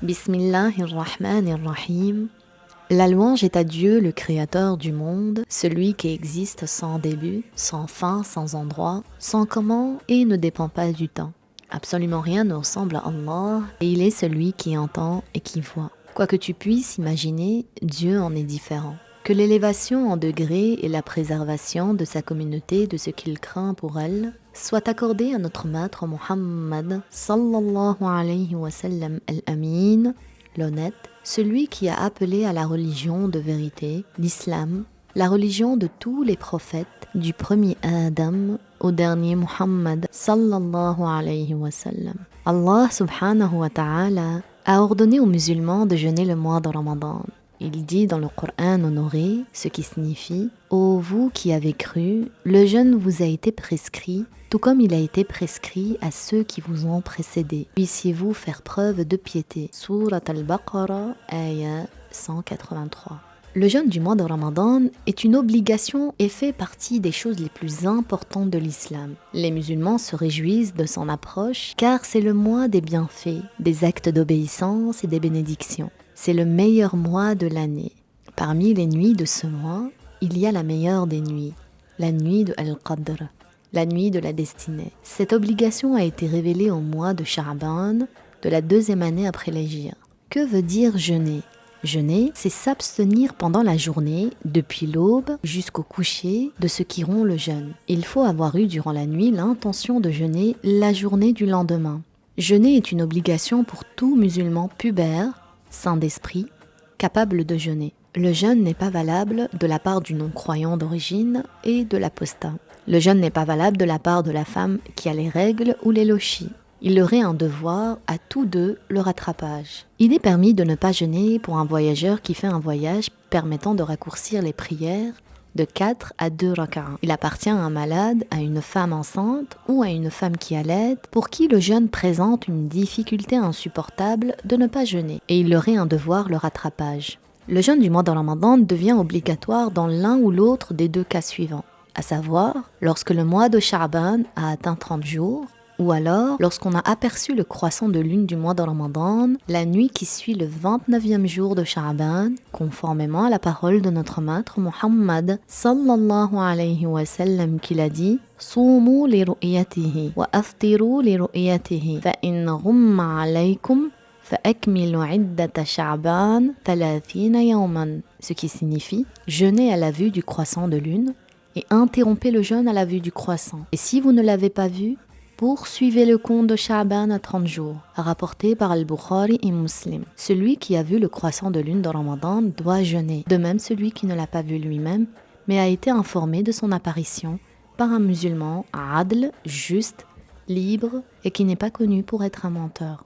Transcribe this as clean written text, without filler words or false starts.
Bismillahirrahmanirrahim. La louange est à Dieu, le créateur du monde, celui qui existe sans début, sans fin, sans endroit, sans comment et ne dépend pas du temps. Absolument rien ne ressemble à Allah et il est celui qui entend et qui voit. Quoi que tu puisses imaginer, Dieu en est différent. Que l'élévation en degrés et la préservation de sa communauté de ce qu'il craint pour elle soit accordée à notre maître Muhammad sallallahu alayhi wa sallam al-Amin, l'honnête, celui qui a appelé à la religion de vérité, l'islam, la religion de tous les prophètes, du premier Adam au dernier Muhammad sallallahu alayhi wa sallam. Allah subhanahu wa ta'ala a ordonné aux musulmans de jeûner le mois de Ramadan. Il dit dans le Coran honoré, ce qui signifie « Ô vous qui avez cru, le jeûne vous a été prescrit, tout comme il a été prescrit à ceux qui vous ont précédés. Puissiez-vous faire preuve de piété. » Surat al-Baqarah, ayah 183. Le jeûne du mois de Ramadan est une obligation et fait partie des choses les plus importantes de l'islam. Les musulmans se réjouissent de son approche car c'est le mois des bienfaits, des actes d'obéissance et des bénédictions. C'est le meilleur mois de l'année. Parmi les nuits de ce mois, il y a la meilleure des nuits, la nuit de Al-Qadr, la nuit de la destinée. Cette obligation a été révélée au mois de Sha'ban, de la 2e année après l'Hégire. Que veut dire jeûner ? Jeûner, c'est s'abstenir pendant la journée, depuis l'aube jusqu'au coucher, de ce qui rompt le jeûne. Il faut avoir eu durant la nuit l'intention de jeûner la journée du lendemain. Jeûner est une obligation pour tout musulman pubère, saint d'esprit, capable de jeûner. Le jeûne n'est pas valable de la part du non-croyant d'origine et de l'apostat. Le jeûne n'est pas valable de la part de la femme qui a les règles ou les lochis. Il leur est un devoir à tous deux le rattrapage. Il est permis de ne pas jeûner pour un voyageur qui fait un voyage permettant de raccourcir les prières de 4 à 2 raka'a. Il appartient à un malade, à une femme enceinte ou à une femme qui allaite pour qui le jeûne présente une difficulté insupportable de ne pas jeûner et il leur est un devoir le rattrapage. Le jeûne du mois de Ramadan devient obligatoire dans l'un ou l'autre des deux cas suivants, à savoir lorsque le mois de Sha'ban a atteint 30 jours ou alors lorsqu'on a aperçu le croissant de lune du mois de Ramadan, la nuit qui suit le 29e jour de Sha'ban, conformément à la parole de notre maître Muhammad sallallahu alayhi wa sallam qu'il a dit « Soumu li ru'yatihi wa aftiru li ru'yatihi fa in ghumma alaykum fa akmilu iddata Sha'ban 30 yawman » ce qui signifie « Jeûnez à la vue du croissant de lune et interrompez le jeûne à la vue du croissant. Et si vous ne l'avez pas vu, poursuivez le compte de Sha'ban à 30 jours, rapporté par Al-Bukhari et Muslim. Celui qui a vu le croissant de lune de Ramadan doit jeûner, de même celui qui ne l'a pas vu lui-même, mais a été informé de son apparition par un musulman adl, juste, libre et qui n'est pas connu pour être un menteur.